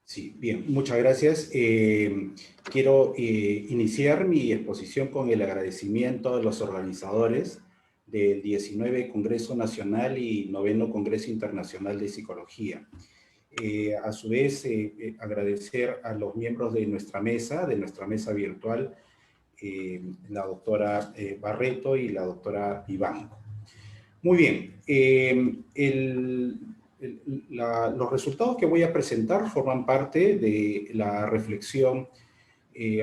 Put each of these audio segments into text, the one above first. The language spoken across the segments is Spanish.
Sí, bien, muchas gracias. Quiero iniciar mi exposición con el agradecimiento a los organizadores del 19 Congreso Nacional y 9º Congreso Internacional de Psicología. A su vez, agradecer a los miembros de nuestra mesa virtual, la doctora Barreto y la doctora Vivanco. Muy bien, los resultados que voy a presentar forman parte de la reflexión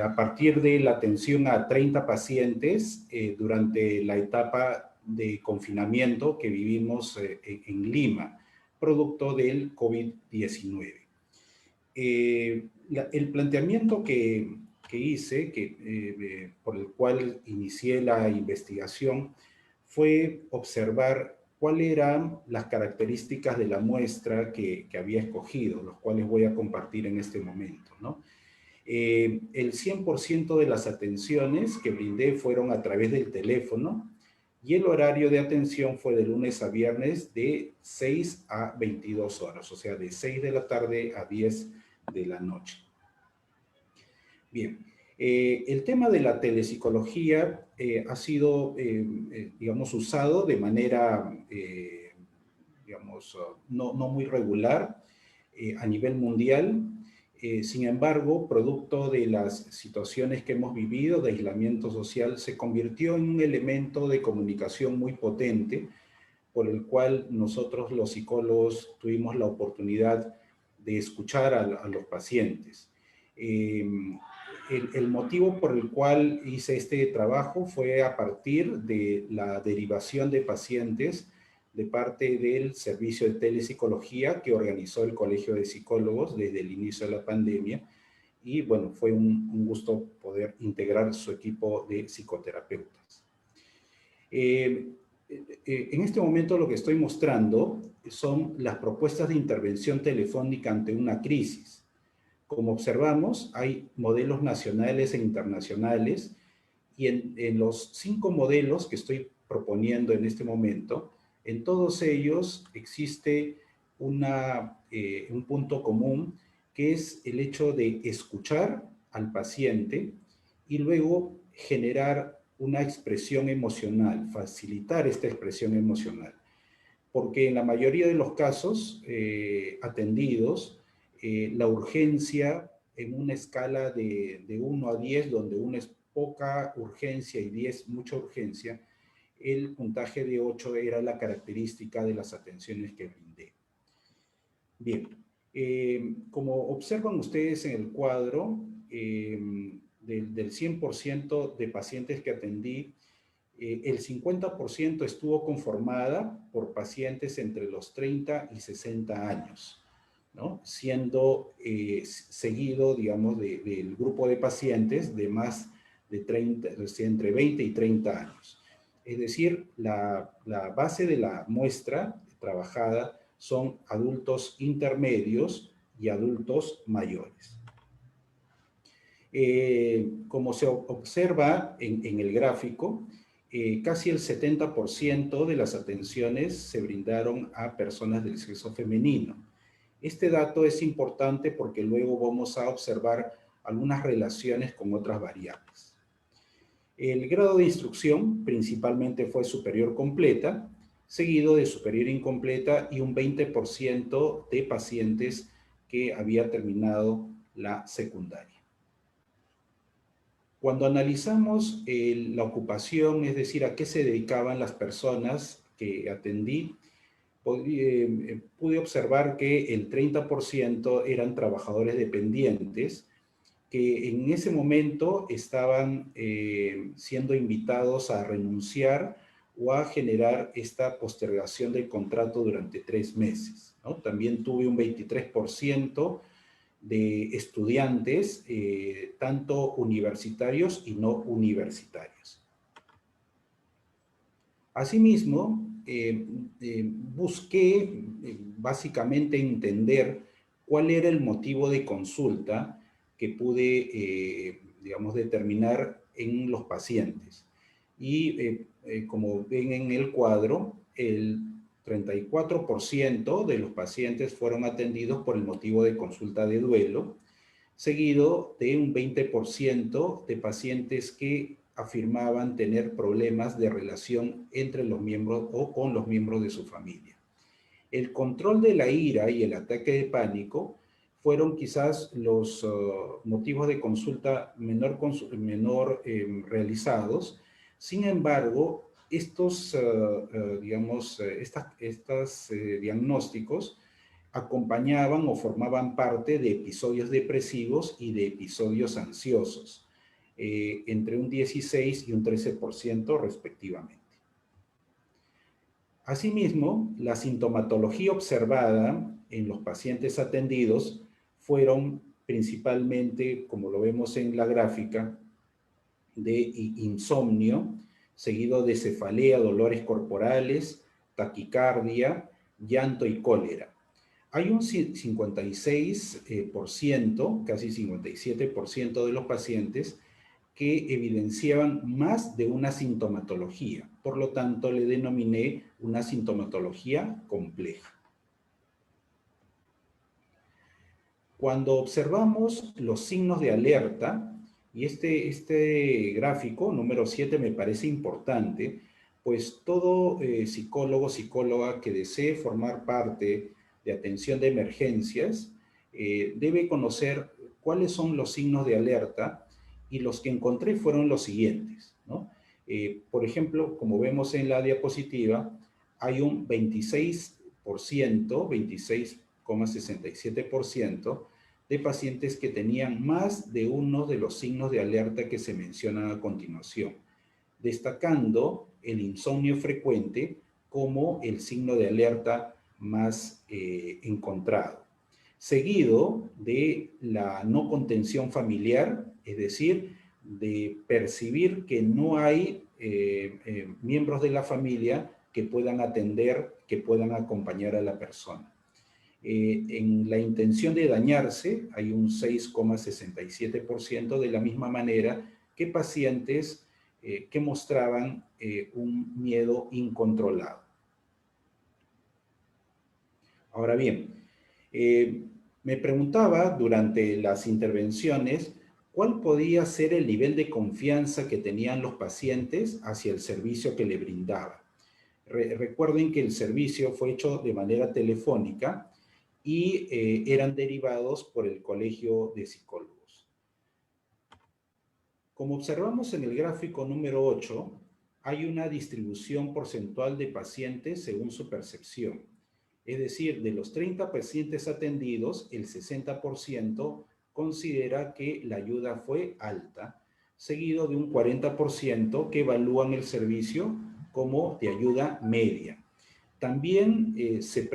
a partir de la atención a 30 pacientes durante la etapa de confinamiento que vivimos en Lima, producto del COVID-19. El planteamiento que hice, por el cual inicié la investigación, fue observar cuáles eran las características de la muestra que había escogido, los cuales voy a compartir en este momento, ¿no? El 100% de las atenciones que brindé fueron a través del teléfono y el horario de atención fue de lunes a viernes de 6 a 22 horas, o sea, de 6 de la tarde a 10 de la noche. Bien, el tema de la telepsicología ha sido, digamos, usado de manera, digamos, no muy regular a nivel mundial. Sin embargo, producto de las situaciones que hemos vivido de aislamiento social, se convirtió en un elemento de comunicación muy potente, por el cual nosotros los psicólogos tuvimos la oportunidad de escuchar a los pacientes. El motivo por el cual hice este trabajo fue a partir de la derivación de pacientes de parte del servicio de telepsicología que organizó el Colegio de Psicólogos desde el inicio de la pandemia. Y bueno, fue un gusto poder integrar su equipo de psicoterapeutas. En este momento lo que estoy mostrando son las propuestas de intervención telefónica ante una crisis. Como observamos, hay modelos nacionales e internacionales y en los 5 modelos que estoy proponiendo en este momento, en todos ellos existe un punto común, que es el hecho de escuchar al paciente y luego generar una expresión emocional, facilitar esta expresión emocional. Porque en la mayoría de los casos atendidos, la urgencia en una escala de 1 a 10, donde 1 es poca urgencia y 10 mucha urgencia, el puntaje de 8 era la característica de las atenciones que brindé. Bien, como observan ustedes en el cuadro, del 100% de pacientes que atendí, el 50% estuvo conformada por pacientes entre los 30 y 60 años, ¿no? Siendo seguido, digamos, del grupo de pacientes de más de 30, entre 20 y 30 años. Es decir, la base de la muestra trabajada son adultos intermedios y adultos mayores. Como se observa en el gráfico, casi el 70% de las atenciones se brindaron a personas del sexo femenino. Este dato es importante porque luego vamos a observar algunas relaciones con otras variables. El grado de instrucción principalmente fue superior completa, seguido de superior incompleta y un 20% de pacientes que había terminado la secundaria. Cuando analizamos la ocupación, es decir, a qué se dedicaban las personas que atendí, pude observar que el 30% eran trabajadores dependientes, que en ese momento estaban siendo invitados a renunciar o a generar esta postergación del contrato durante 3 meses, ¿no? También tuve un 23% de estudiantes, tanto universitarios y no universitarios. Asimismo, busqué básicamente entender cuál era el motivo de consulta que pude, digamos, determinar en los pacientes. Y como ven en el cuadro, 34% de los pacientes fueron atendidos por el motivo de consulta de duelo, seguido de un 20% de pacientes que afirmaban tener problemas de relación entre los miembros o con los miembros de su familia. El control de la ira y el ataque de pánico fueron quizás los motivos de consulta menor realizados. Sin embargo, estos, diagnósticos acompañaban o formaban parte de episodios depresivos y de episodios ansiosos, entre un 16 y un 13% respectivamente. Asimismo, la sintomatología observada en los pacientes atendidos fueron principalmente, como lo vemos en la gráfica, de insomnio, seguido de cefalea, dolores corporales, taquicardia, llanto y cólera. Hay un 56%, casi 57% de los pacientes que evidenciaban más de una sintomatología. Por lo tanto, le denominé una sintomatología compleja. Cuando observamos los signos de alerta, y este gráfico, número 7, me parece importante, pues todo psicólogo, psicóloga que desee formar parte de atención de emergencias debe conocer cuáles son los signos de alerta, y los que encontré fueron los siguientes, ¿no? Por ejemplo, como vemos en la diapositiva, hay un 26,67% de pacientes que tenían más de uno de los signos de alerta que se mencionan a continuación, destacando el insomnio frecuente como el signo de alerta más encontrado, seguido de la no contención familiar, es decir, de percibir que no hay miembros de la familia que puedan atender, que puedan acompañar a la persona. En la intención de dañarse hay un 6,67%, de la misma manera que pacientes que mostraban un miedo incontrolado. Ahora bien, me preguntaba durante las intervenciones cuál podía ser el nivel de confianza que tenían los pacientes hacia el servicio que le brindaba. Recuerden que el servicio fue hecho de manera telefónica y eran derivados por el Colegio de Psicólogos. Como observamos en el gráfico número 8, hay una distribución porcentual de pacientes según su percepción. Es decir, de los 30 pacientes atendidos, el 60% considera que la ayuda fue alta, seguido de un 40% que evalúan el servicio como de ayuda media. También se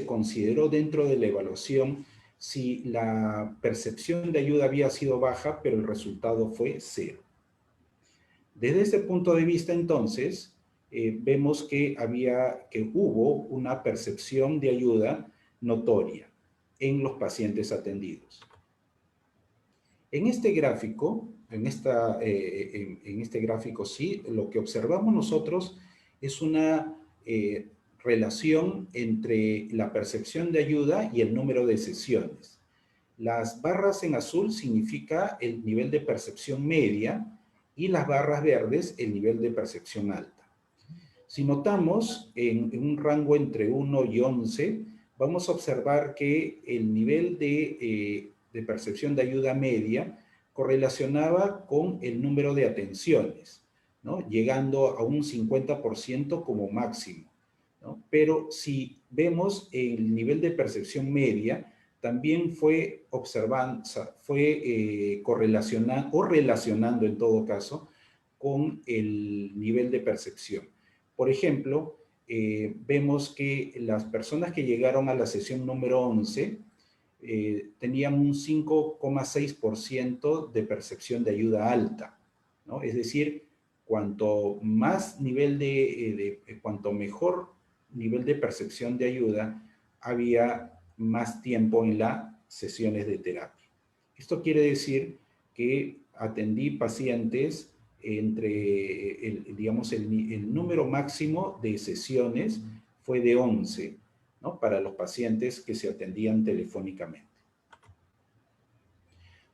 consideró dentro de la evaluación si la percepción de ayuda había sido baja, pero el resultado fue 0. Desde ese punto de vista, entonces, vemos que hubo una percepción de ayuda notoria en los pacientes atendidos. En este gráfico, sí, lo que observamos nosotros es una relación entre la percepción de ayuda y el número de sesiones. Las barras en azul significa el nivel de percepción media y las barras verdes el nivel de percepción alta. Si notamos en un rango entre 1 y 11, vamos a observar que el nivel de percepción de ayuda media correlacionaba con el número de atenciones, ¿no? Llegando a un 50% como máximo, ¿no? Pero si vemos el nivel de percepción media, también fue relacionando en todo caso con el nivel de percepción. Por ejemplo, vemos que las personas que llegaron a la sesión número 11 tenían un 5,6% de percepción de ayuda alta, ¿no? Es decir, cuanto mejor nivel de percepción de ayuda, había más tiempo en las sesiones de terapia. Esto quiere decir que atendí pacientes entre, el número máximo de sesiones fue de 11, ¿no? Para los pacientes que se atendían telefónicamente.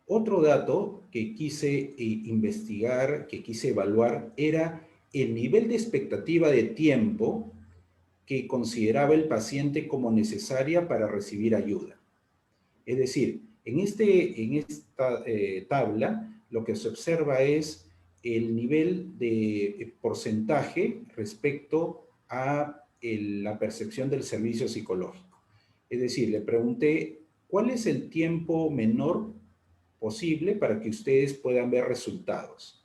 Otro dato que quise investigar, que quise evaluar, era el nivel de expectativa de tiempo que consideraba el paciente como necesaria para recibir ayuda. Es decir, en esta tabla lo que se observa es el nivel de porcentaje respecto a la percepción del servicio psicológico. Es decir, le pregunté, ¿cuál es el tiempo menor posible para que ustedes puedan ver resultados?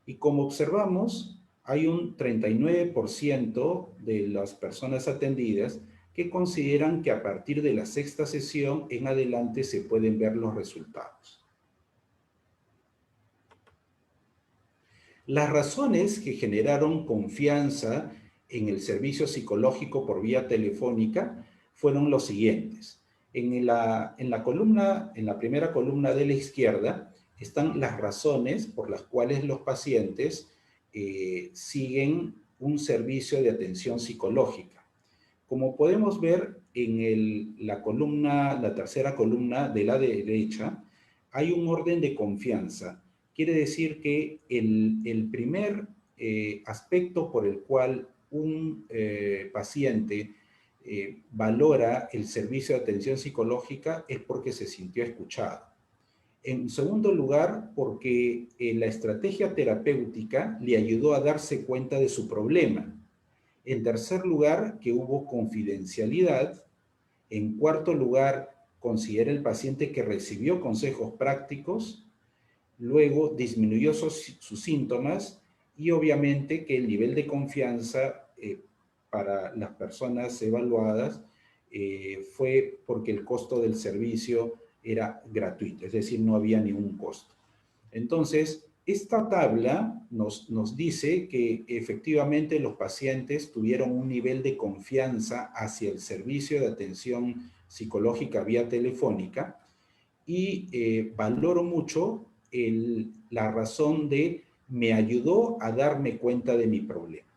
Y como observamos, hay un 39% de las personas atendidas que consideran que a partir de la sexta sesión en adelante se pueden ver los resultados. Las razones que generaron confianza en el servicio psicológico por vía telefónica fueron los siguientes. En la primera columna de la izquierda están las razones por las cuales los pacientes siguen un servicio de atención psicológica. Como podemos ver en la tercera columna de la derecha, hay un orden de confianza. Quiere decir que el primer aspecto por el cual un paciente valora el servicio de atención psicológica es porque se sintió escuchado. En segundo lugar, porque la estrategia terapéutica le ayudó a darse cuenta de su problema. En tercer lugar, que hubo confidencialidad. En cuarto lugar, considera el paciente que recibió consejos prácticos. Luego, disminuyó sus síntomas y obviamente que el nivel de confianza para las personas evaluadas fue porque el costo del servicio era gratuito, es decir, no había ningún costo. Entonces, esta tabla nos dice que efectivamente los pacientes tuvieron un nivel de confianza hacia el servicio de atención psicológica vía telefónica y valoro mucho la razón de me ayudó a darme cuenta de mi problema.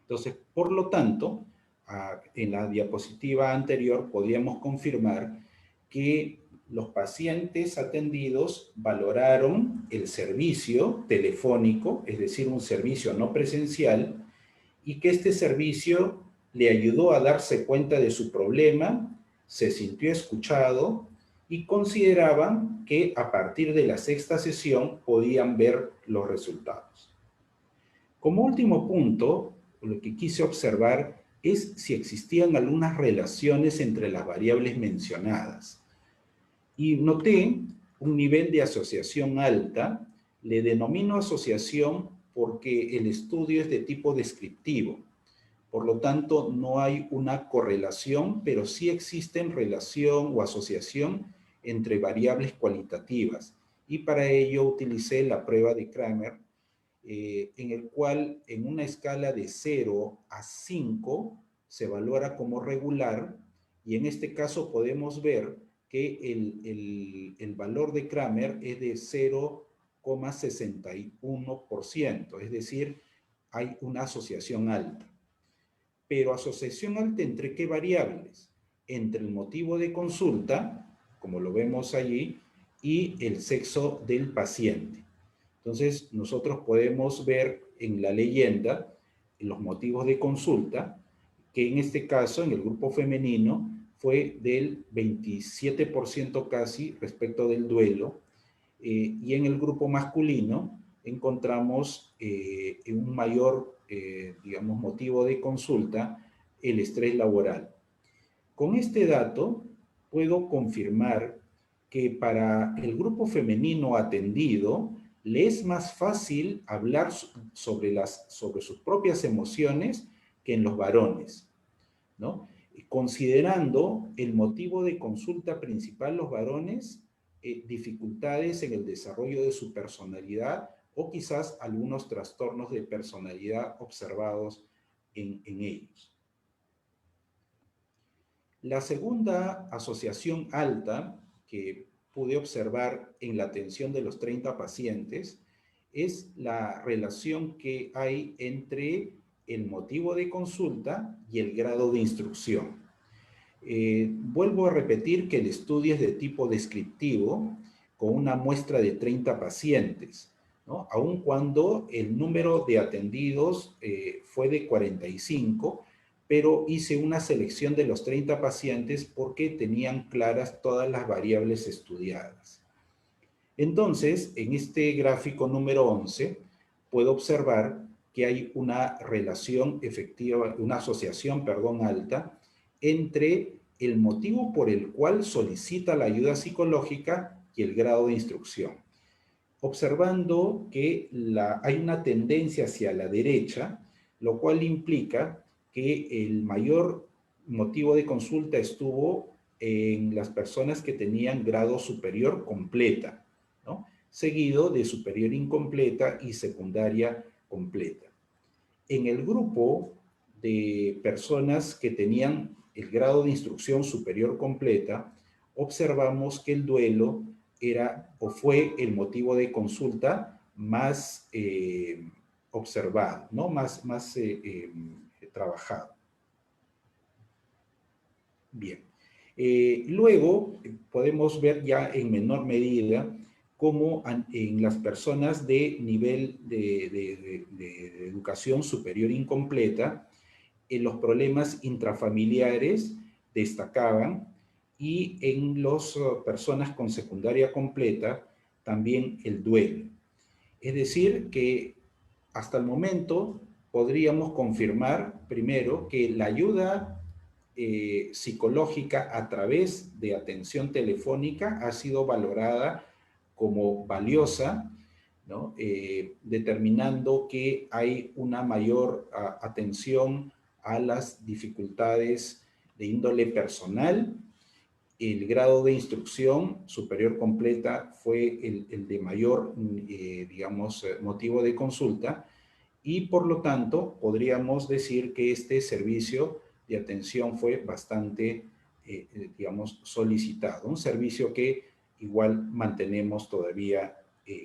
Entonces, por lo tanto, en la diapositiva anterior podíamos confirmar que los pacientes atendidos valoraron el servicio telefónico, es decir, un servicio no presencial, y que este servicio le ayudó a darse cuenta de su problema, se sintió escuchado y consideraban que a partir de la sexta sesión podían ver los resultados. Como último punto, lo que quise observar es si existían algunas relaciones entre las variables mencionadas. Y noté un nivel de asociación alta. Le denomino asociación porque el estudio es de tipo descriptivo. Por lo tanto, no hay una correlación, pero sí existen relación o asociación entre variables cualitativas. Y para ello utilicé la prueba de Kramer, en el cual en una escala de 0 a 5 se valora como regular, y en este caso podemos ver que el valor de Kramer es de 0,61%, es decir, hay una asociación alta. Pero asociación alta ¿entre qué variables? Entre el motivo de consulta, como lo vemos allí, y el sexo del paciente. Entonces, nosotros podemos ver en la leyenda los motivos de consulta, que en este caso, en el grupo femenino, fue del 27% casi respecto del duelo, y en el grupo masculino encontramos un mayor, digamos, motivo de consulta, el estrés laboral. Con este dato puedo confirmar que para el grupo femenino atendido le es más fácil hablar sobre sus propias emociones que en los varones, ¿no? Considerando el motivo de consulta principal los varones, dificultades en el desarrollo de su personalidad o quizás algunos trastornos de personalidad observados en ellos. La segunda asociación alta que pude observar en la atención de los 30 pacientes es la relación que hay entre el motivo de consulta y el grado de instrucción. Vuelvo a repetir que el estudio es de tipo descriptivo con una muestra de 30 pacientes, ¿no? Aun cuando el número de atendidos fue de 45, pero hice una selección de los 30 pacientes porque tenían claras todas las variables estudiadas. Entonces, en este gráfico número 11, puedo observar que hay una relación efectiva, una asociación, perdón, alta, entre el motivo por el cual solicita la ayuda psicológica y el grado de instrucción. Observando que hay una tendencia hacia la derecha, lo cual implica que el mayor motivo de consulta estuvo en las personas que tenían grado superior completa, ¿no? Seguido de superior incompleta y secundaria completa. En el grupo de personas que tenían el grado de instrucción superior completa, observamos que el duelo era o fue el motivo de consulta más observado, ¿no? Más trabajado. Bien. Luego podemos ver ya en menor medida cómo en las personas de nivel de educación superior incompleta, los problemas intrafamiliares destacaban y en las personas con secundaria completa también el duelo. Es decir, que hasta el momento podríamos confirmar primero que la ayuda psicológica a través de atención telefónica ha sido valorada como valiosa, ¿no? Determinando que hay una mayor atención a las dificultades de índole personal. El grado de instrucción superior completa fue el de mayor, digamos, motivo de consulta, y por lo tanto podríamos decir que este servicio de atención fue bastante, digamos, solicitado. Un servicio que igual mantenemos todavía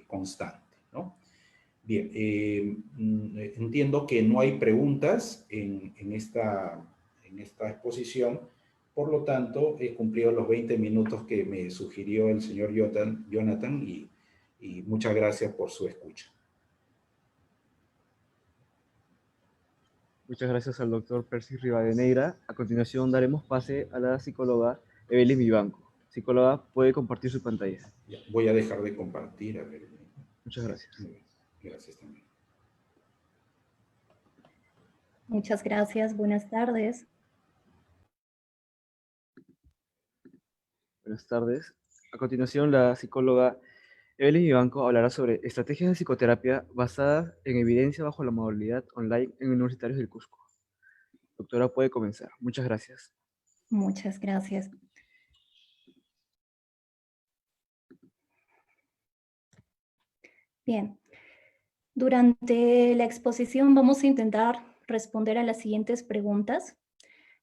constante, ¿no? Bien, entiendo que no hay preguntas en esta exposición, por lo tanto he cumplido los 20 minutos que me sugirió el señor Jonathan y muchas gracias por su escucha. Muchas gracias al doctor Percy Rivadeneira. A continuación daremos pase a la psicóloga Evelyn Vivanco. Psicóloga, puede compartir su pantalla. Ya, voy a dejar de compartir. A ver. Muchas gracias. Gracias también. Muchas gracias. Buenas tardes. Buenas tardes. A continuación, la psicóloga Evelyn Vivanco hablará sobre estrategias de psicoterapia basadas en evidencia bajo la modalidad online en universitarios del Cusco. Doctora, puede comenzar. Muchas gracias. Muchas gracias. Bien. Durante la exposición vamos a intentar responder a las siguientes preguntas.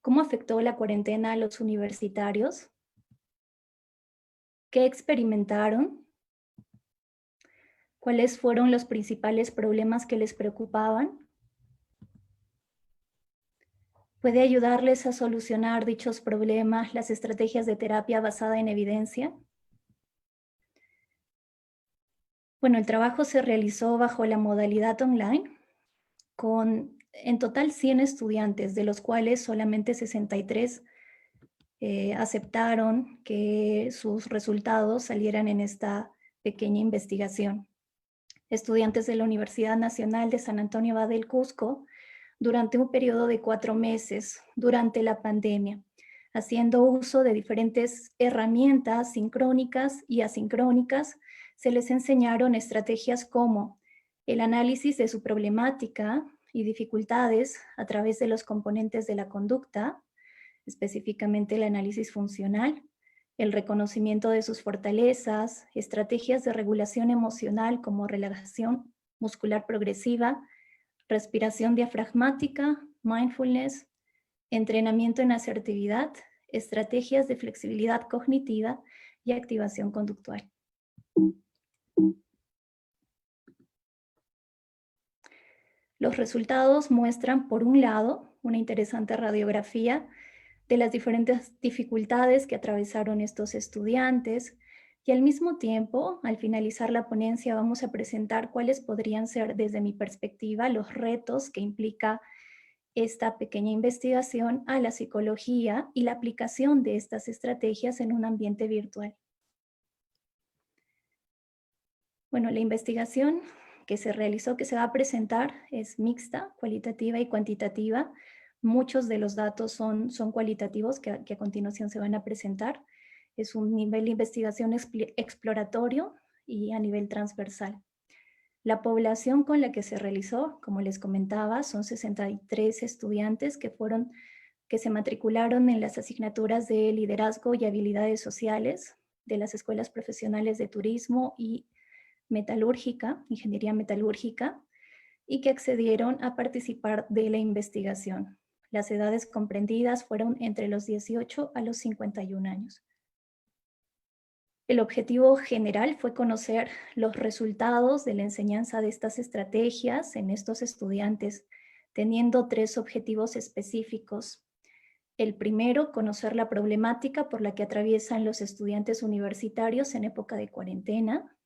¿Cómo afectó la cuarentena a los universitarios? ¿Qué experimentaron? ¿Cuáles fueron los principales problemas que les preocupaban? ¿Puede ayudarles a solucionar dichos problemas las estrategias de terapia basada en evidencia? Bueno, el trabajo se realizó bajo la modalidad online con en total 100 estudiantes, de los cuales solamente 63 aceptaron que sus resultados salieran en esta pequeña investigación. Estudiantes de la Universidad Nacional de San Antonio Abad del Cusco durante un periodo de 4 meses durante la pandemia, haciendo uso de diferentes herramientas sincrónicas y asincrónicas. Se les enseñaron estrategias como el análisis de su problemática y dificultades a través de los componentes de la conducta, específicamente el análisis funcional, el reconocimiento de sus fortalezas, estrategias de regulación emocional como relajación muscular progresiva, respiración diafragmática, mindfulness, entrenamiento en asertividad, estrategias de flexibilidad cognitiva y activación conductual. Los resultados muestran, por un lado, una interesante radiografía de las diferentes dificultades que atravesaron estos estudiantes, y al mismo tiempo, al finalizar la ponencia, vamos a presentar cuáles podrían ser, desde mi perspectiva, los retos que implica esta pequeña investigación a la psicología y la aplicación de estas estrategias en un ambiente virtual. Bueno, la investigación que se realizó, que se va a presentar, es mixta, cualitativa y cuantitativa. Muchos de los datos son cualitativos que a continuación se van a presentar. Es un nivel de investigación exploratorio y a nivel transversal. La población con la que se realizó, como les comentaba, son 63 estudiantes que se matricularon en las asignaturas de liderazgo y habilidades sociales de las escuelas profesionales de turismo y metalúrgica, ingeniería metalúrgica, y que accedieron a participar de la investigación. Las edades comprendidas fueron entre los 18 a los 51 años. El objetivo general fue conocer los resultados de la enseñanza de estas estrategias en estos estudiantes, teniendo 3 objetivos específicos. El primero, conocer la problemática por la que atraviesan los estudiantes universitarios en época de cuarentena.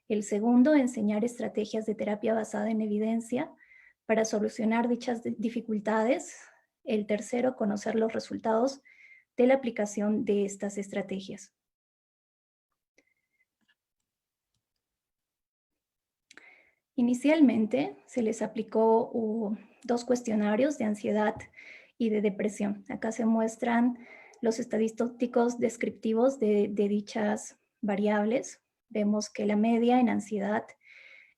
El segundo, enseñar estrategias de terapia basada en evidencia para solucionar dichas dificultades. El tercero, conocer los resultados de la aplicación de estas estrategias. Inicialmente se les aplicó 2 cuestionarios de ansiedad y de depresión. Acá se muestran los estadísticos descriptivos de dichas variables. Vemos que la media en ansiedad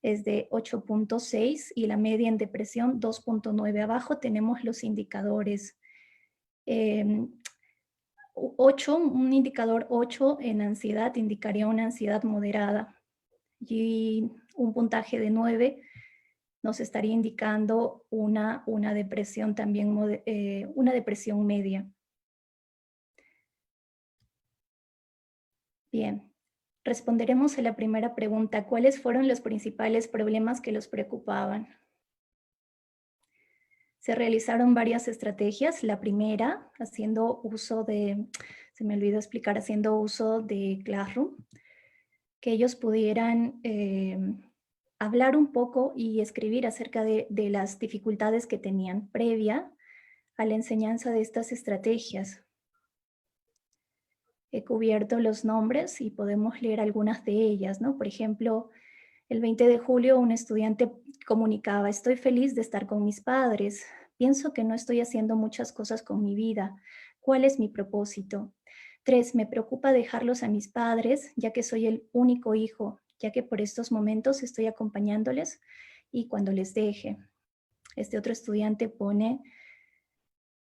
es de 8.6 y la media en depresión 2.9. Abajo tenemos los indicadores. 8, un indicador 8 en ansiedad indicaría una ansiedad moderada, y un puntaje de 9 nos estaría indicando una depresión también, una depresión media. Bien, responderemos a la primera pregunta. ¿Cuáles fueron los principales problemas que los preocupaban? Se realizaron varias estrategias. La primera, haciendo uso de Classroom, que ellos pudieran hablar un poco y escribir acerca de las dificultades que tenían previa a la enseñanza de estas estrategias. He cubierto los nombres y podemos leer algunas de ellas, ¿no? Por ejemplo, el 20 de julio un estudiante comunicaba: estoy feliz de estar con mis padres, pienso que no estoy haciendo muchas cosas con mi vida, ¿cuál es mi propósito? 3, me preocupa dejarlos a mis padres, ya que soy el único hijo, ya que por estos momentos estoy acompañándoles y cuando les deje. Este otro estudiante pone: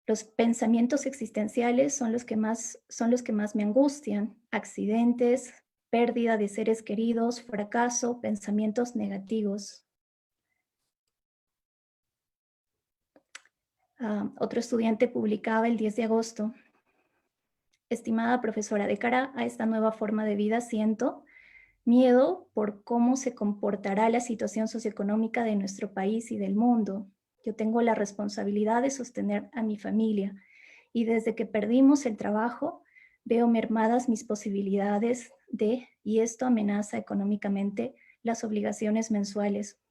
los pensamientos existenciales son los que más me angustian, accidentes, pérdida de seres queridos, fracaso, pensamientos negativos. Otro estudiante publicaba el 10 de agosto, estimada profesora, de cara a esta nueva forma de vida siento miedo por cómo se comportará la situación socioeconómica de nuestro país y del mundo. Yo tengo la responsabilidad de sostener a mi familia y desde que perdimos el trabajo veo mermadas mis posibilidades y esto amenaza económicamente las obligaciones mensuales.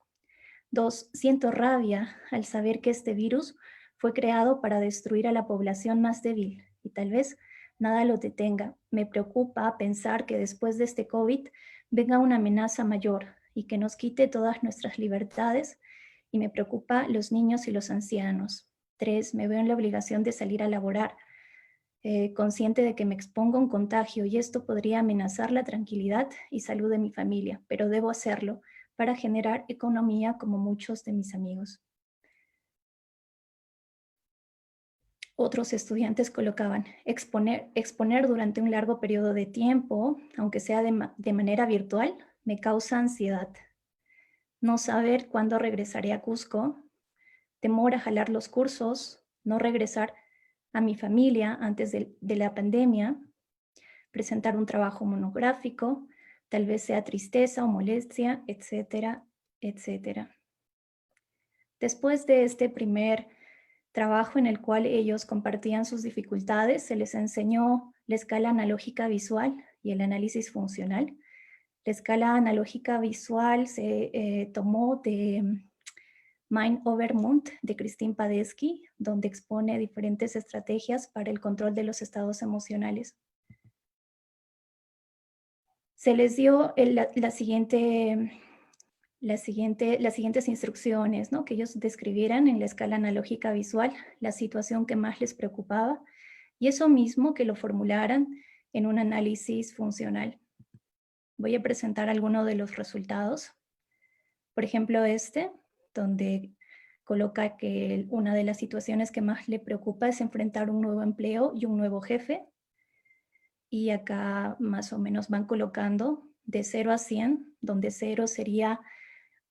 2, siento rabia al saber que este virus fue creado para destruir a la población más débil y tal vez nada lo detenga. Me preocupa pensar que después de este COVID venga una amenaza mayor y que nos quite todas nuestras libertades, y me preocupa los niños y los ancianos. 3, me veo en la obligación de salir a laborar, consciente de que me expongo a un contagio y esto podría amenazar la tranquilidad y salud de mi familia, pero debo hacerlo para generar economía como muchos de mis amigos. Otros estudiantes colocaban: exponer durante un largo periodo de tiempo, aunque sea de manera virtual, me causa ansiedad. No saber cuándo regresaré a Cusco, temor a jalar los cursos, no regresar a mi familia antes de la pandemia, presentar un trabajo monográfico, tal vez sea tristeza o molestia, etcétera, etcétera. Después de este primer trabajo en el cual ellos compartían sus dificultades, se les enseñó la escala analógica visual y el análisis funcional. La escala analógica visual se tomó de Mind over Mood de Christine Padesky, donde expone diferentes estrategias para el control de los estados emocionales. Se les dio las siguientes instrucciones, ¿no? Que ellos describieran en la escala analógica visual la situación que más les preocupaba y eso mismo que lo formularan en un análisis funcional. Voy a presentar algunos de los resultados. Por ejemplo, donde coloca que una de las situaciones que más le preocupa es enfrentar un nuevo empleo y un nuevo jefe. Y acá más o menos van colocando de 0 a 100, donde 0 sería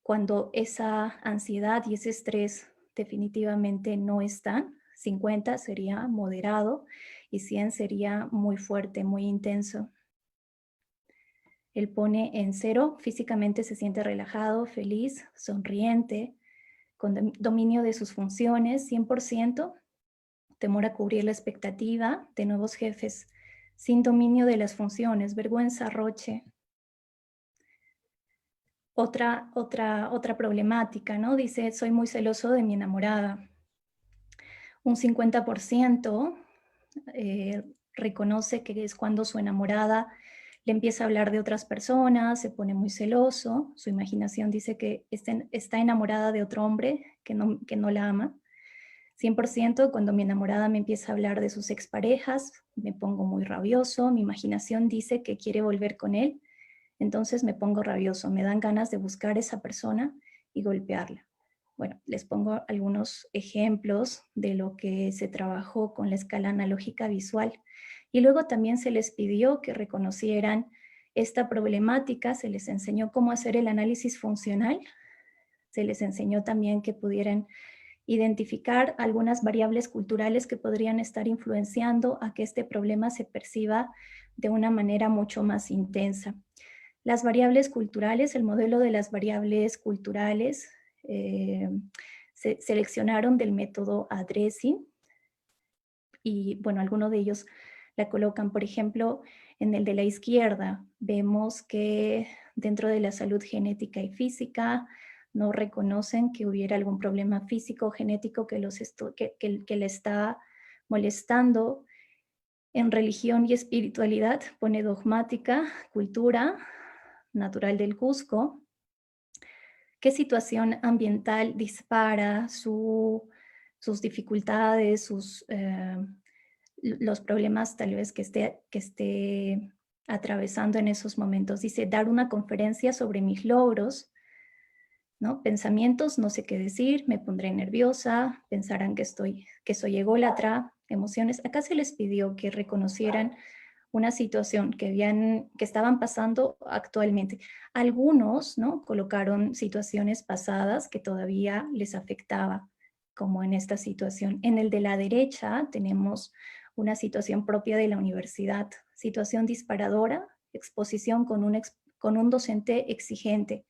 cuando esa ansiedad y ese estrés definitivamente no están. 50 sería moderado y 100 sería muy fuerte, muy intenso. Él pone en 0, físicamente se siente relajado, feliz, sonriente, con dominio de sus funciones, 100%, temor a cubrir la expectativa de nuevos jefes, sin dominio de las funciones, vergüenza, roche. Otra problemática, ¿no? Dice, soy muy celoso de mi enamorada. Un 50% reconoce que es cuando su enamorada le empieza a hablar de otras personas, se pone muy celoso, su imaginación dice que está enamorada de otro hombre que no la ama. 100% cuando mi enamorada me empieza a hablar de sus exparejas, me pongo muy rabioso, mi imaginación dice que quiere volver con él, entonces me pongo rabioso, me dan ganas de buscar a esa persona y golpearla. Bueno, les pongo algunos ejemplos de lo que se trabajó con la escala analógica visual. Y luego también se les pidió que reconocieran esta problemática, se les enseñó cómo hacer el análisis funcional, se les enseñó también que pudieran identificar algunas variables culturales que podrían estar influenciando a que este problema se perciba de una manera mucho más intensa. Las variables culturales, el modelo de las variables culturales se seleccionaron del método Addressing y bueno, algunos de ellos la colocan, por ejemplo, en el de la izquierda. Vemos que dentro de la salud genética y física no reconocen que hubiera algún problema físico o genético que le está molestando. En religión y espiritualidad pone dogmática, cultura, natural del Cusco. ¿Qué situación ambiental dispara sus dificultades, los problemas tal vez que esté atravesando en esos momentos? Dice, dar una conferencia sobre mis logros, ¿no? Pensamientos, no sé qué decir, me pondré nerviosa, pensarán que soy ególatra, emociones. Acá se les pidió que reconocieran una situación que estaban pasando actualmente. Algunos, ¿no? Colocaron situaciones pasadas que todavía les afectaba, como en esta situación. En el de la derecha tenemos una situación propia de la universidad, situación disparadora, exposición con un docente exigente.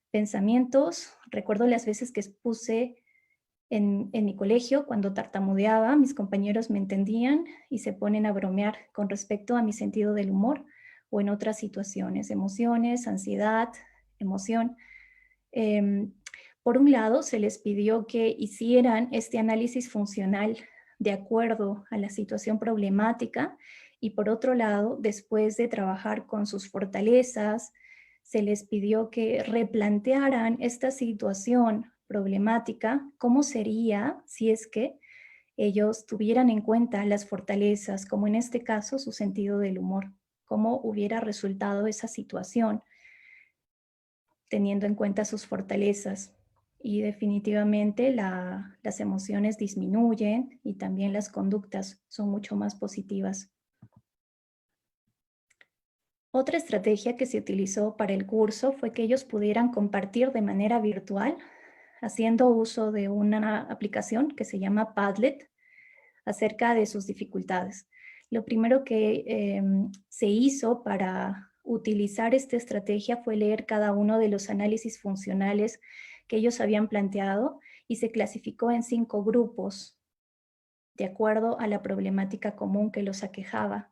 Pensamientos, recuerdo las veces que expuse en mi colegio, cuando tartamudeaba, mis compañeros me entendían y se ponen a bromear con respecto a mi sentido del humor o en otras situaciones, emociones, ansiedad, emoción. Por un lado, se les pidió que hicieran este análisis funcional de acuerdo a la situación problemática y por otro lado, después de trabajar con sus fortalezas, se les pidió que replantearan esta situación problemática, cómo sería si es que ellos tuvieran en cuenta las fortalezas, como en este caso su sentido del humor, cómo hubiera resultado esa situación teniendo en cuenta sus fortalezas. Y definitivamente las emociones disminuyen y también las conductas son mucho más positivas. Otra estrategia que se utilizó para el curso fue que ellos pudieran compartir de manera virtual, haciendo uso de una aplicación que se llama Padlet, acerca de sus dificultades. Lo primero que se hizo para utilizar esta estrategia fue leer cada uno de los análisis funcionales que ellos habían planteado y se clasificó en 5 grupos de acuerdo a la problemática común que los aquejaba.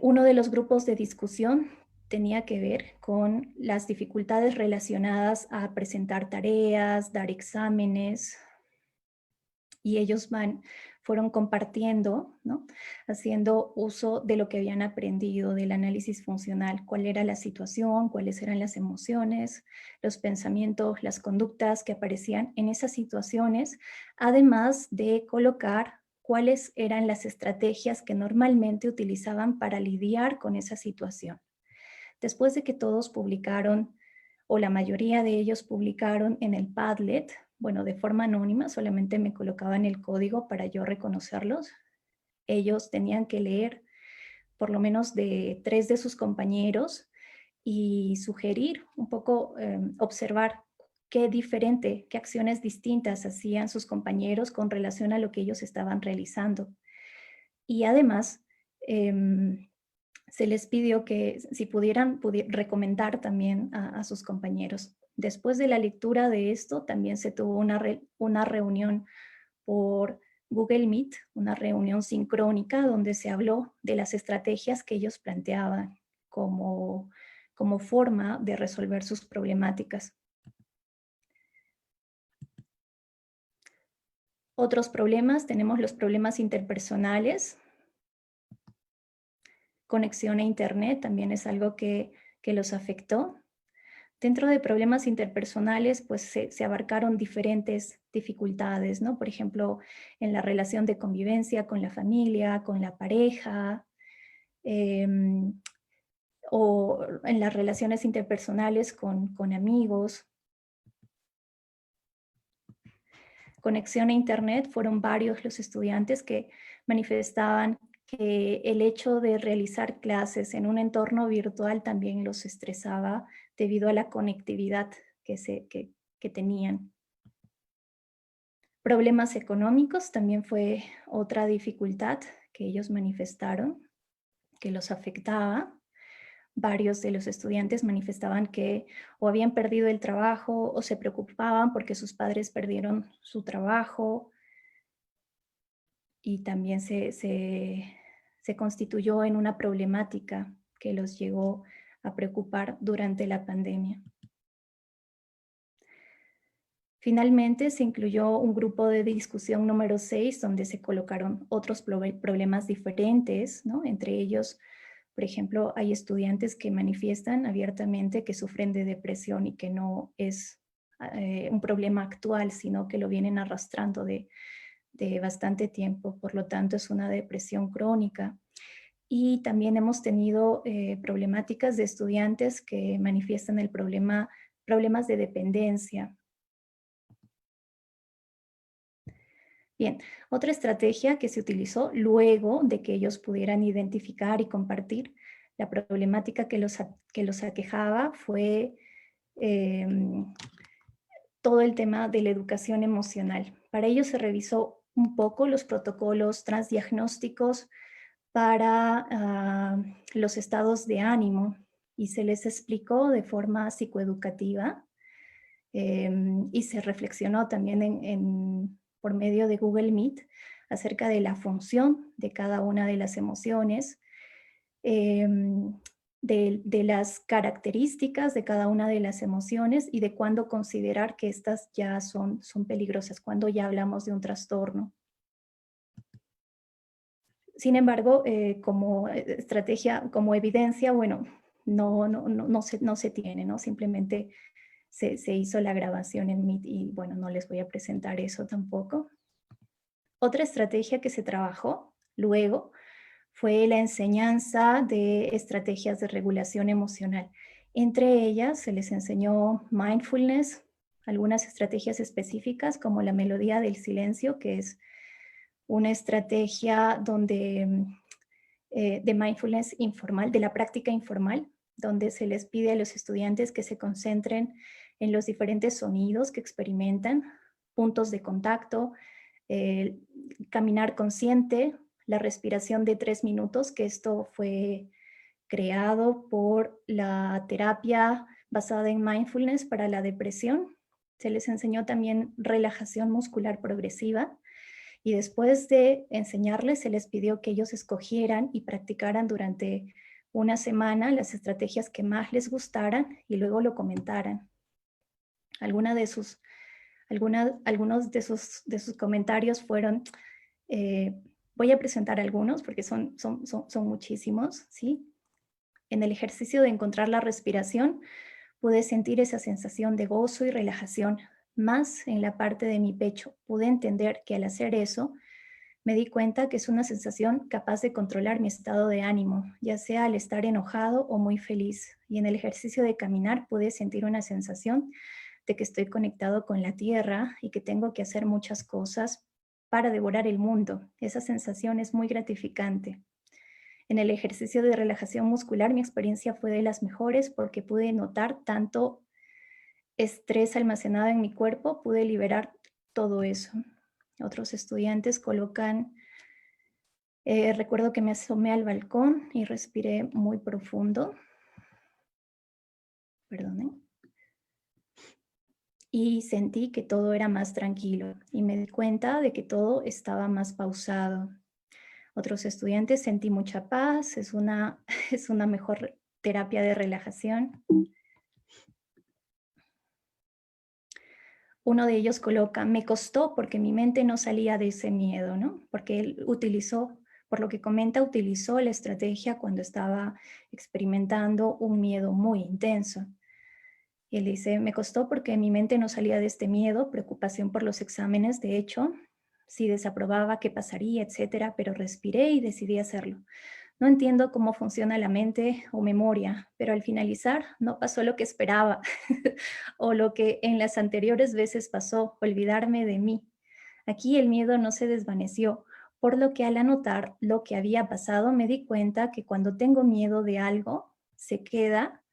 Uno de los grupos de discusión tenía que ver con las dificultades relacionadas a presentar tareas, dar exámenes, y ellos fueron compartiendo, ¿no? Haciendo uso de lo que habían aprendido del análisis funcional, cuál era la situación, cuáles eran las emociones, los pensamientos, las conductas que aparecían en esas situaciones, además de colocar cuáles eran las estrategias que normalmente utilizaban para lidiar con esa situación. Después de que todos publicaron, o la mayoría de ellos publicaron en el Padlet, bueno, de forma anónima, solamente me colocaban el código para yo reconocerlos. Ellos tenían que leer por lo menos de 3 de sus compañeros y sugerir un poco, observar qué acciones distintas hacían sus compañeros con relación a lo que ellos estaban realizando. Y además, se les pidió que si pudieran recomendar también a sus compañeros. Después de la lectura de esto, también se tuvo una reunión por Google Meet, una reunión sincrónica donde se habló de las estrategias que ellos planteaban como forma de resolver sus problemáticas. Otros problemas, tenemos los problemas interpersonales. Conexión a internet también es algo que los afectó. Dentro de problemas interpersonales, pues se abarcaron diferentes dificultades, ¿no? Por ejemplo, en la relación de convivencia con la familia, con la pareja, o en las relaciones interpersonales con amigos. Conexión a internet, fueron varios los estudiantes que manifestaban que el hecho de realizar clases en un entorno virtual también los estresaba debido a la conectividad que tenían. Problemas económicos también fue otra dificultad que ellos manifestaron, que los afectaba. Varios de los estudiantes manifestaban que o habían perdido el trabajo o se preocupaban porque sus padres perdieron su trabajo, y también se constituyó en una problemática que los llegó a preocupar durante la pandemia. Finalmente, se incluyó un grupo de discusión número 6, donde se colocaron otros problemas diferentes, ¿no? Entre ellos, por ejemplo, hay estudiantes que manifiestan abiertamente que sufren de depresión y que no es un problema actual, sino que lo vienen arrastrando de bastante tiempo, por lo tanto es una depresión crónica. Y también hemos tenido problemáticas de estudiantes que manifiestan problemas de dependencia. Bien, otra estrategia que se utilizó luego de que ellos pudieran identificar y compartir la problemática que los aquejaba fue todo el tema de la educación emocional. Para ello se revisó un poco los protocolos transdiagnósticos para los estados de ánimo y se les explicó de forma psicoeducativa y se reflexionó también por medio de Google Meet acerca de la función de cada una de las emociones, de las características de cada una de las emociones y de cuándo considerar que estas ya son peligrosas, cuando ya hablamos de un trastorno. Sin embargo, como estrategia, como evidencia, bueno, no se tiene, ¿no? Simplemente se hizo la grabación en Meet y bueno, no les voy a presentar eso tampoco. Otra estrategia que se trabajó luego fue la enseñanza de estrategias de regulación emocional. Entre ellas se les enseñó mindfulness, algunas estrategias específicas como la melodía del silencio, que es una estrategia de mindfulness informal, de la práctica informal, donde se les pide a los estudiantes que se concentren en los diferentes sonidos que experimentan, puntos de contacto, caminar consciente, la respiración de 3 minutos, que esto fue creado por la terapia basada en mindfulness para la depresión, Se les enseñó también relajación muscular progresiva y después de enseñarles se les pidió que ellos escogieran y practicaran durante una semana las estrategias que más les gustaran y luego lo comentaran. Algunos de sus comentarios fueron, voy a presentar algunos porque son muchísimos, ¿sí? En el ejercicio de encontrar la respiración, pude sentir esa sensación de gozo y relajación, más en la parte de mi pecho. Pude entender que al hacer eso, me di cuenta que es una sensación capaz de controlar mi estado de ánimo, ya sea al estar enojado o muy feliz. Y en el ejercicio de caminar pude sentir una sensación de que estoy conectado con la tierra y que tengo que hacer muchas cosas para devorar el mundo. Esa sensación es muy gratificante. En el ejercicio de relajación muscular, mi experiencia fue de las mejores porque pude notar tanto estrés almacenado en mi cuerpo, pude liberar todo eso. Otros estudiantes colocan, recuerdo que me asomé al balcón y respiré muy profundo. Perdonen. Y sentí que todo era más tranquilo y me di cuenta de que todo estaba más pausado. Otros estudiantes sentí mucha paz, es una mejor terapia de relajación. Uno de ellos coloca, me costó porque mi mente no salía de ese miedo, ¿no? Porque él utilizó, por lo que comenta, utilizó la estrategia cuando estaba experimentando un miedo muy intenso. Y él dice, me costó porque mi mente no salía de este miedo, preocupación por los exámenes, de hecho, si desaprobaba, qué pasaría, etcétera, pero respiré y decidí hacerlo. No entiendo cómo funciona la mente o memoria, pero al finalizar no pasó lo que esperaba o lo que en las anteriores veces pasó, olvidarme de mí. Aquí el miedo no se desvaneció, por lo que al anotar lo que había pasado me di cuenta que cuando tengo miedo de algo, se queda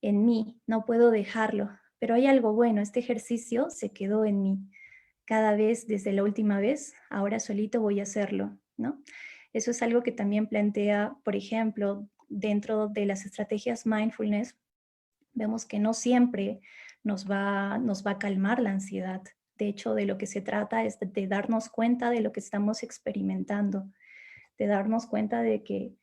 en mí, no puedo dejarlo. Pero hay algo bueno, este ejercicio se quedó en mí. Cada vez, desde la última vez, ahora solito voy a hacerlo, ¿no? Eso es algo que también plantea, por ejemplo, dentro de las estrategias mindfulness, vemos que no siempre nos va a calmar la ansiedad. De hecho, de lo que se trata es de darnos cuenta de lo que estamos experimentando, de darnos cuenta de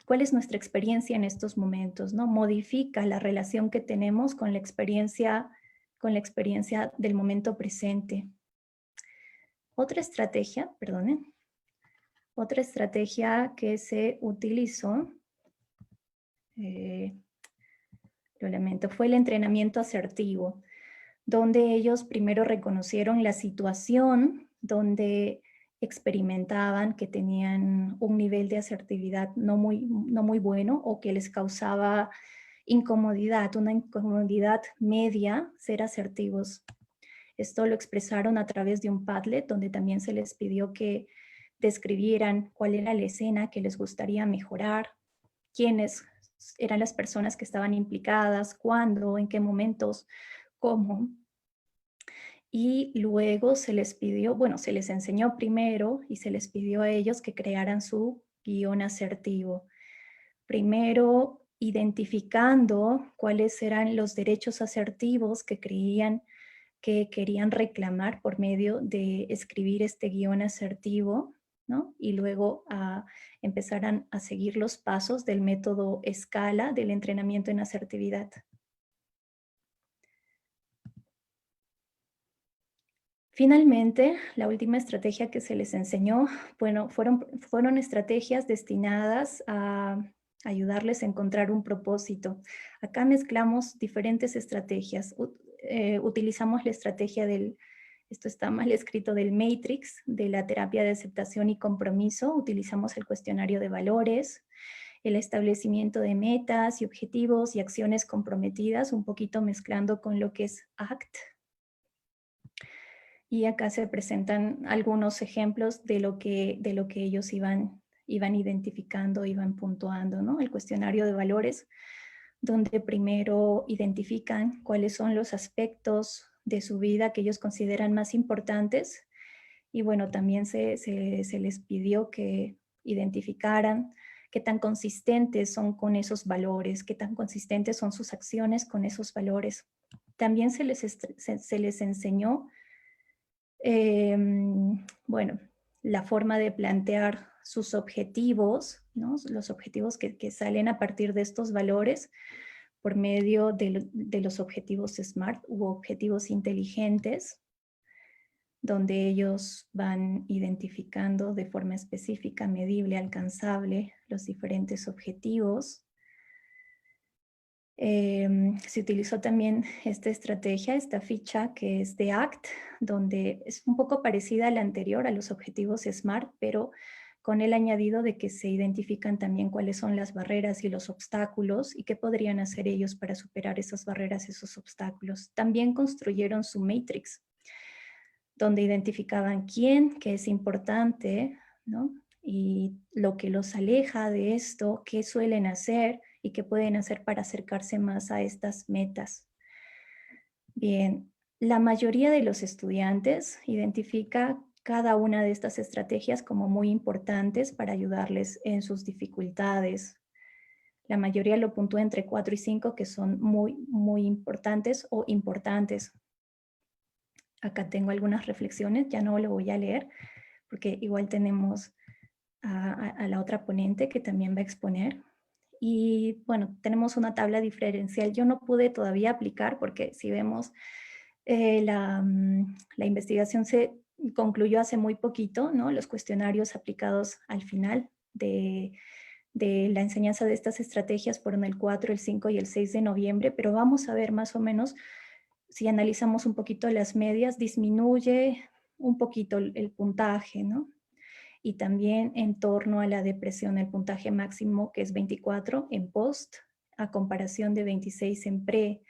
cuál es nuestra experiencia en estos momentos, ¿no? Modifica la relación que tenemos con la experiencia del momento presente. Otra estrategia, perdonen, otra estrategia que se utilizó, lo lamento, fue el entrenamiento asertivo, donde ellos primero reconocieron la situación donde experimentaban que tenían un nivel de asertividad no muy bueno o que les causaba incomodidad, una incomodidad media ser asertivos. Esto lo expresaron a través de un Padlet, donde también se les pidió que describieran cuál era la escena que les gustaría mejorar, quiénes eran las personas que estaban implicadas, cuándo, en qué momentos, cómo. Y luego se les pidió, bueno, se les enseñó primero y se les pidió a ellos que crearan su guión asertivo. Primero, identificando cuáles eran los derechos asertivos que creían que querían reclamar por medio de escribir este guión asertivo, ¿no? Y luego empezaran a seguir los pasos del método escala del entrenamiento en asertividad. Finalmente, la última estrategia que se les enseñó, bueno, fueron estrategias destinadas a ayudarles a encontrar un propósito. Acá mezclamos diferentes estrategias. Utilizamos la estrategia esto está mal escrito, del Matrix, de la terapia de aceptación y compromiso. Utilizamos el cuestionario de valores, el establecimiento de metas y objetivos y acciones comprometidas, un poquito mezclando con lo que es ACT. Y acá se presentan algunos ejemplos de lo que ellos iban identificando, iban puntuando, ¿no? El cuestionario de valores, donde primero identifican cuáles son los aspectos de su vida que ellos consideran más importantes. Y bueno, también se les pidió que identificaran qué tan consistentes son con esos valores, qué tan consistentes son sus acciones con esos valores. También se les enseñó, bueno, la forma de plantear sus objetivos, ¿no? Los objetivos que salen a partir de estos valores por medio de los objetivos SMART u objetivos inteligentes, donde ellos van identificando de forma específica, medible, alcanzable los diferentes objetivos. Se utilizó también esta estrategia, esta ficha que es de ACT, donde es un poco parecida a la anterior, a los objetivos SMART, pero con el añadido de que se identifican también cuáles son las barreras y los obstáculos y qué podrían hacer ellos para superar esas barreras y esos obstáculos. También construyeron su matrix, donde identificaban quién, qué es importante, ¿no? Y lo que los aleja de esto, qué suelen hacer y qué pueden hacer para acercarse más a estas metas. Bien, la mayoría de los estudiantes identifica cada una de estas estrategias como muy importantes para ayudarles en sus dificultades. La mayoría lo puntúa entre 4 y 5, que son muy importantes o importantes. Acá tengo algunas reflexiones, ya no lo voy a leer, porque igual tenemos a la otra ponente que también va a exponer. Y bueno, tenemos una tabla diferencial. Yo no pude todavía aplicar porque si vemos la investigación se concluyó hace muy poquito, ¿no? Los cuestionarios aplicados al final de la enseñanza de estas estrategias fueron el 4, el 5 y el 6 de noviembre, pero vamos a ver más o menos, si analizamos un poquito las medias, disminuye un poquito el puntaje, ¿no? Y también en torno a la depresión, el puntaje máximo que es 24 en post, a comparación de 26 en pre,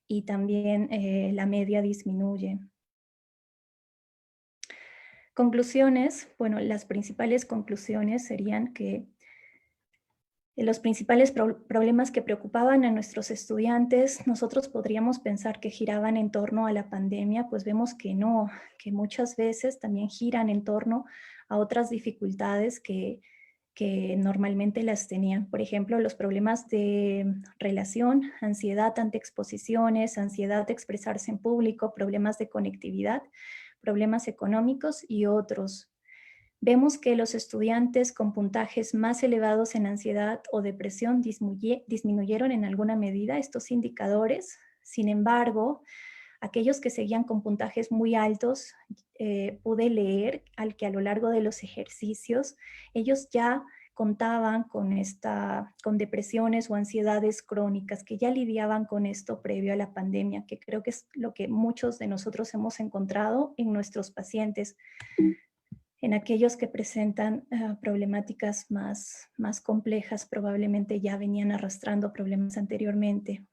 y también la media disminuye. Conclusiones, bueno, las principales conclusiones serían que los principales problemas que preocupaban a nuestros estudiantes, nosotros podríamos pensar que giraban en torno a la pandemia, pues vemos que no, que muchas veces también giran en torno a otras dificultades que normalmente las tenían. Por ejemplo, los problemas de relación, ansiedad ante exposiciones, ansiedad de expresarse en público, problemas de conectividad, problemas económicos y otros. Vemos que los estudiantes con puntajes más elevados en ansiedad o depresión disminuyeron en alguna medida estos indicadores. Sin embargo, aquellos que seguían con puntajes muy altos, pude leer que a lo largo de los ejercicios, ellos ya contaban con depresiones o ansiedades crónicas, que ya lidiaban con esto previo a la pandemia, que creo que es lo que muchos de nosotros hemos encontrado en nuestros pacientes, en aquellos que presentan problemáticas más complejas, probablemente ya venían arrastrando problemas anteriormente.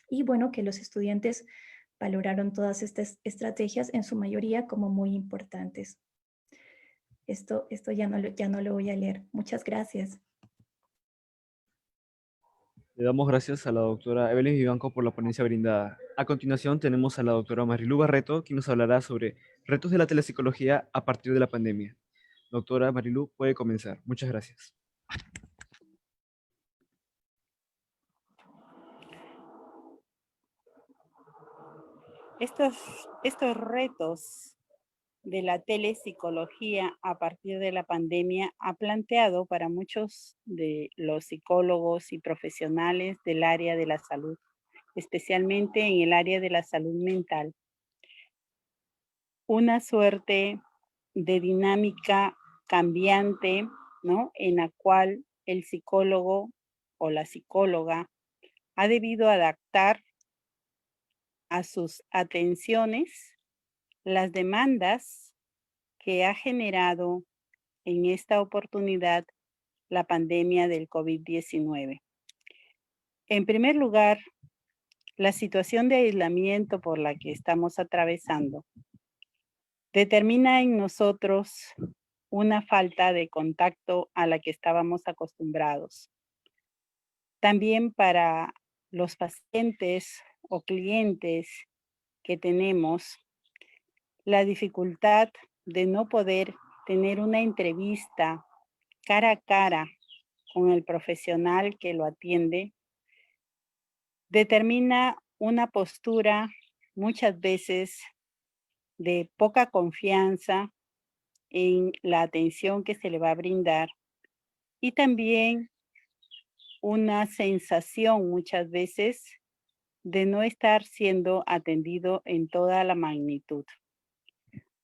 Y bueno, que los estudiantes valoraron todas estas estrategias en su mayoría como muy importantes. Esto ya no lo voy a leer. Muchas gracias. Le damos gracias a la doctora Evelyn Vivanco por la ponencia brindada. A continuación tenemos a la doctora Marilu Barreto, quien nos hablará sobre retos de la telepsicología a partir de la pandemia. Doctora Marilu, puede comenzar. Muchas gracias. Estos retos de la telepsicología a partir de la pandemia ha planteado para muchos de los psicólogos y profesionales del área de la salud, especialmente en el área de la salud mental, una suerte de dinámica cambiante, ¿no? En la cual el psicólogo o la psicóloga ha debido adaptar a sus atenciones las demandas que ha generado en esta oportunidad la pandemia del COVID-19. En primer lugar, la situación de aislamiento por la que estamos atravesando determina en nosotros una falta de contacto a la que estábamos acostumbrados. También para los pacientes o clientes que tenemos, la dificultad de no poder tener una entrevista cara a cara con el profesional que lo atiende, determina una postura muchas veces de poca confianza en la atención que se le va a brindar y también una sensación muchas veces de no estar siendo atendido en toda la magnitud.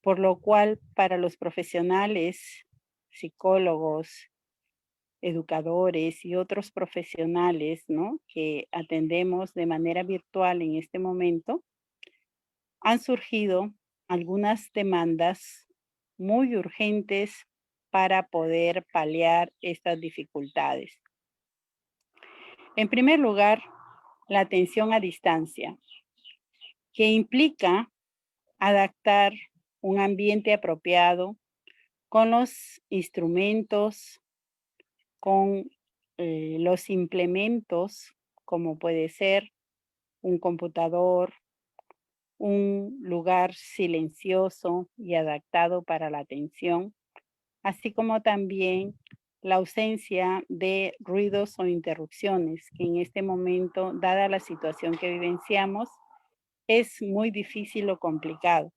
Por lo cual, para los profesionales, psicólogos, educadores y otros profesionales, ¿no?, que atendemos de manera virtual en este momento, han surgido algunas demandas muy urgentes para poder paliar estas dificultades. En primer lugar, la atención a distancia, que implica adaptar un ambiente apropiado con los instrumentos, con los implementos, como puede ser un computador, un lugar silencioso y adaptado para la atención, así como también la ausencia de ruidos o interrupciones, que en este momento, dada la situación que vivenciamos, es muy difícil o complicado.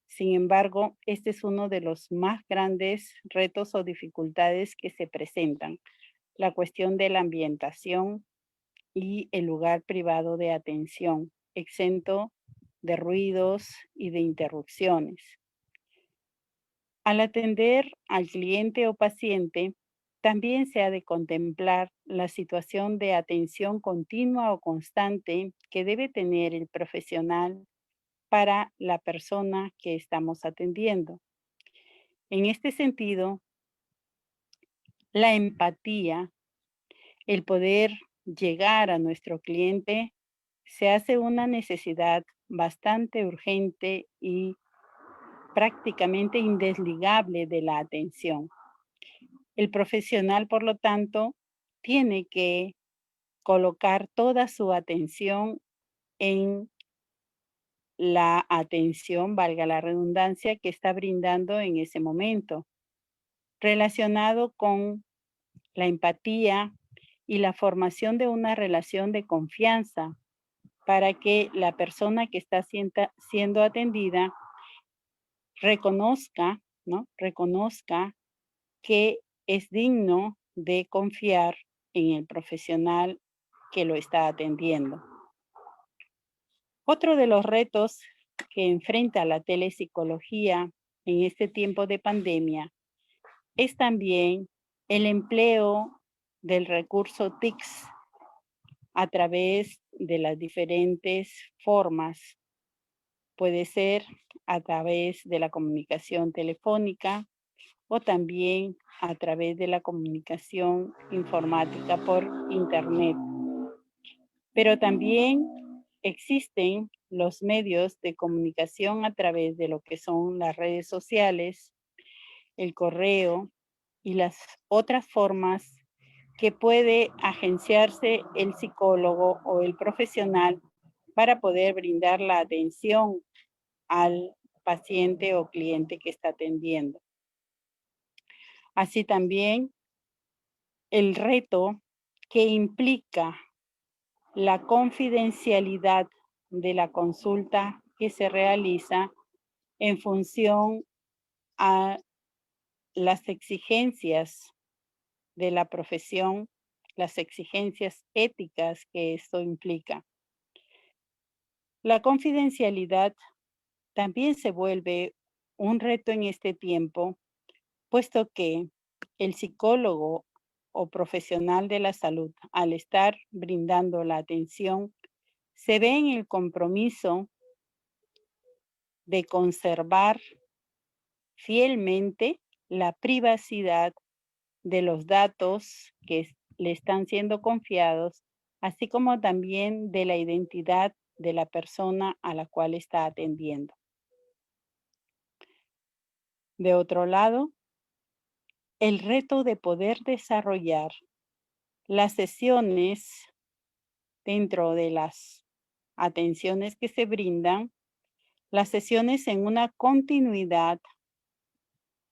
Sin embargo, este es uno de los más grandes retos o dificultades que se presentan, la cuestión de la ambientación y el lugar privado de atención, exento de ruidos y de interrupciones. Al atender al cliente o paciente, también se ha de contemplar la situación de atención continua o constante que debe tener el profesional para la persona que estamos atendiendo. En este sentido, la empatía, el poder llegar a nuestro cliente, se hace una necesidad bastante urgente y prácticamente indesligable de la atención. El profesional, por lo tanto, tiene que colocar toda su atención en la atención, valga la redundancia, que está brindando en ese momento, relacionado con la empatía y la formación de una relación de confianza para que la persona que está siendo atendida reconozca, ¿no?, reconozca que es digno de confiar en el profesional que lo está atendiendo. Otro de los retos que enfrenta la telepsicología en este tiempo de pandemia es también el empleo del recurso TICS a través de las diferentes formas. Puede ser a través de la comunicación telefónica o también a través de la comunicación informática por internet. Pero también existen los medios de comunicación a través de lo que son las redes sociales, el correo y las otras formas que puede agenciarse el psicólogo o el profesional para poder brindar la atención al paciente o cliente que está atendiendo. Así también el reto que implica la confidencialidad de la consulta que se realiza en función a las exigencias de la profesión, las exigencias éticas que esto implica. La confidencialidad también se vuelve un reto en este tiempo, puesto que el psicólogo o profesional de la salud, al estar brindando la atención, se ve en el compromiso de conservar fielmente la privacidad de los datos que le están siendo confiados, así como también de la identidad de la persona a la cual está atendiendo. De otro lado, el reto de poder desarrollar las sesiones dentro de las atenciones que se brindan, las sesiones en una continuidad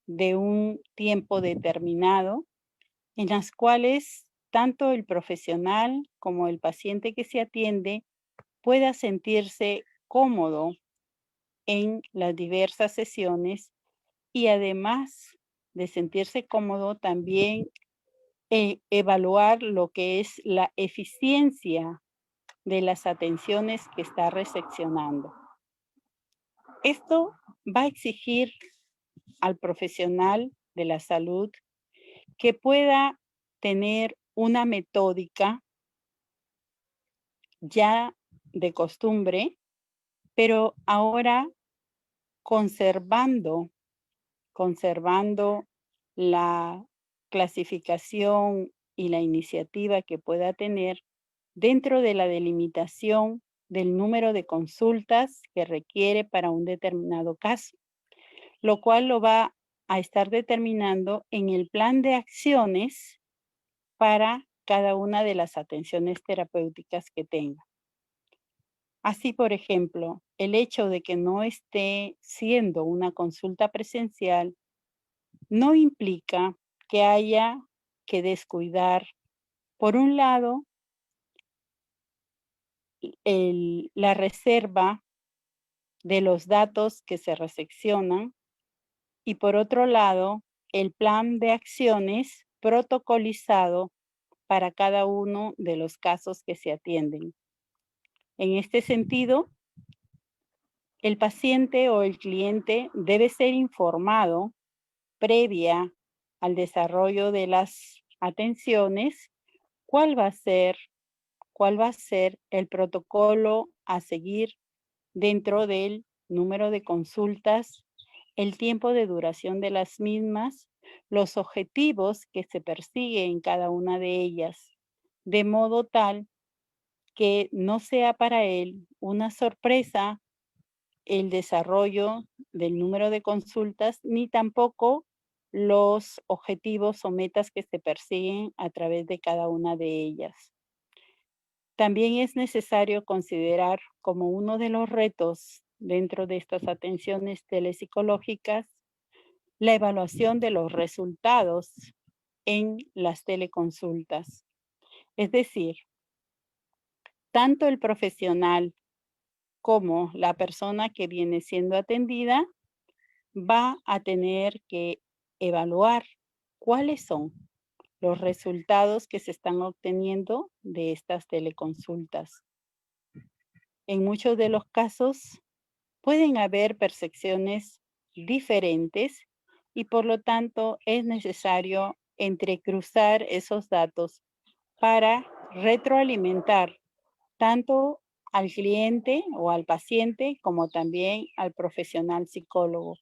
de un tiempo determinado, en las cuales tanto el profesional como el paciente que se atiende pueda sentirse cómodo en las diversas sesiones y además de sentirse cómodo también evaluar lo que es la eficiencia de las atenciones que está recepcionando. Esto va a exigir al profesional de la salud que pueda tener una metódica ya de costumbre, pero ahora conservando la clasificación y la iniciativa que pueda tener dentro de la delimitación del número de consultas que requiere para un determinado caso, lo cual lo va a estar determinando en el plan de acciones para cada una de las atenciones terapéuticas que tenga. Así, por ejemplo, el hecho de que no esté siendo una consulta presencial no implica que haya que descuidar, por un lado, la reserva de los datos que se recepcionan y por otro lado, el plan de acciones protocolizado para cada uno de los casos que se atienden. En este sentido, el paciente o el cliente debe ser informado previa al desarrollo de las atenciones cuál va a ser el protocolo a seguir dentro del número de consultas, el tiempo de duración de las mismas, los objetivos que se persiguen en cada una de ellas, de modo tal que no sea para él una sorpresa el desarrollo del número de consultas, ni tampoco los objetivos o metas que se persiguen a través de cada una de ellas. También es necesario considerar como uno de los retos dentro de estas atenciones telepsicológicas la evaluación de los resultados en las teleconsultas. Es decir, tanto el profesional como la persona que viene siendo atendida va a tener que evaluar cuáles son los resultados que se están obteniendo de estas teleconsultas. En muchos de los casos pueden haber percepciones diferentes y por lo tanto es necesario entrecruzar esos datos para retroalimentar tanto al cliente o al paciente como también al profesional psicólogo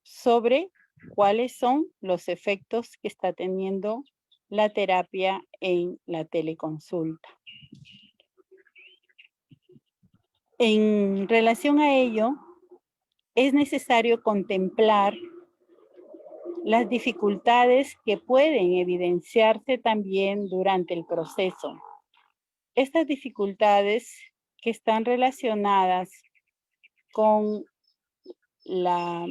sobre cuáles son los efectos que está teniendo la terapia en la teleconsulta. En relación a ello, es necesario contemplar las dificultades que pueden evidenciarse también durante el proceso. Estas dificultades que están relacionadas con la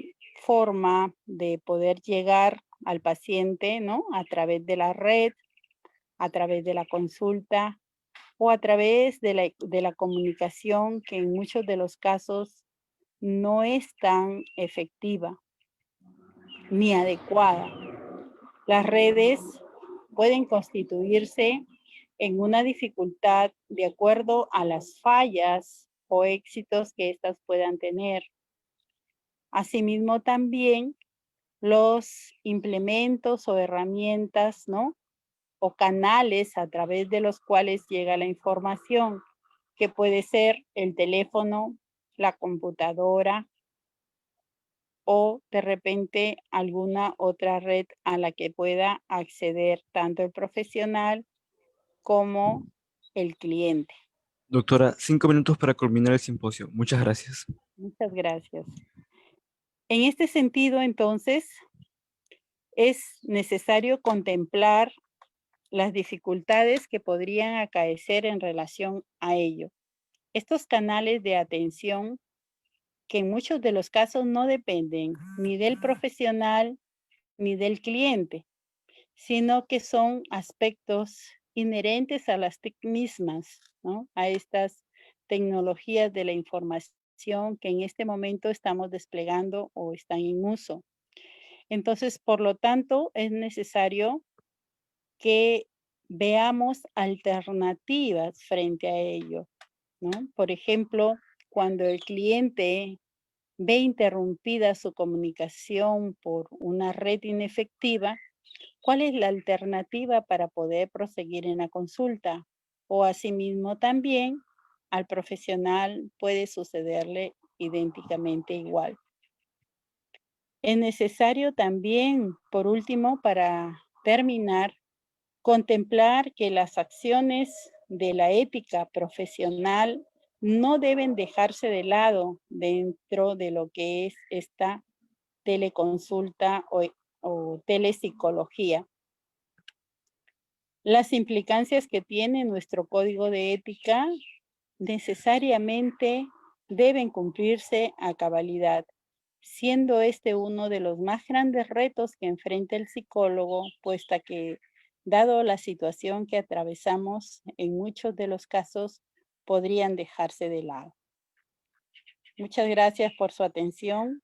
forma de poder llegar al paciente, ¿no? A través de la red, a través de la consulta o a través de la comunicación que en muchos de los casos no es tan efectiva ni adecuada. Las redes pueden constituirse en una dificultad de acuerdo a las fallas o éxitos que éstas puedan tener. Asimismo, también los implementos o herramientas, ¿no? O canales a través de los cuales llega la información, que puede ser el teléfono, la computadora o de repente alguna otra red a la que pueda acceder tanto el profesional como el cliente. Doctora, 5 minutos para culminar el simposio. Muchas gracias. Muchas gracias. En este sentido, entonces, es necesario contemplar las dificultades que podrían acaecer en relación a ello. Estos canales de atención que en muchos de los casos no dependen ni del profesional ni del cliente, sino que son aspectos inherentes a las TIC mismas, ¿no? A estas tecnologías de la información que en este momento estamos desplegando o están en uso. Entonces, por lo tanto, es necesario que veamos alternativas frente a ello, ¿no? Por ejemplo, cuando el cliente ve interrumpida su comunicación por una red inefectiva, ¿cuál es la alternativa para poder proseguir en la consulta? O asimismo también al profesional puede sucederle idénticamente igual. Es necesario también, por último, para terminar, contemplar que las acciones de la ética profesional no deben dejarse de lado dentro de lo que es esta teleconsulta o telepsicología. Las implicancias que tiene nuestro código de ética necesariamente deben cumplirse a cabalidad, siendo este uno de los más grandes retos que enfrenta el psicólogo, puesto que, dado la situación que atravesamos, en muchos de los casos podrían dejarse de lado. Muchas gracias por su atención.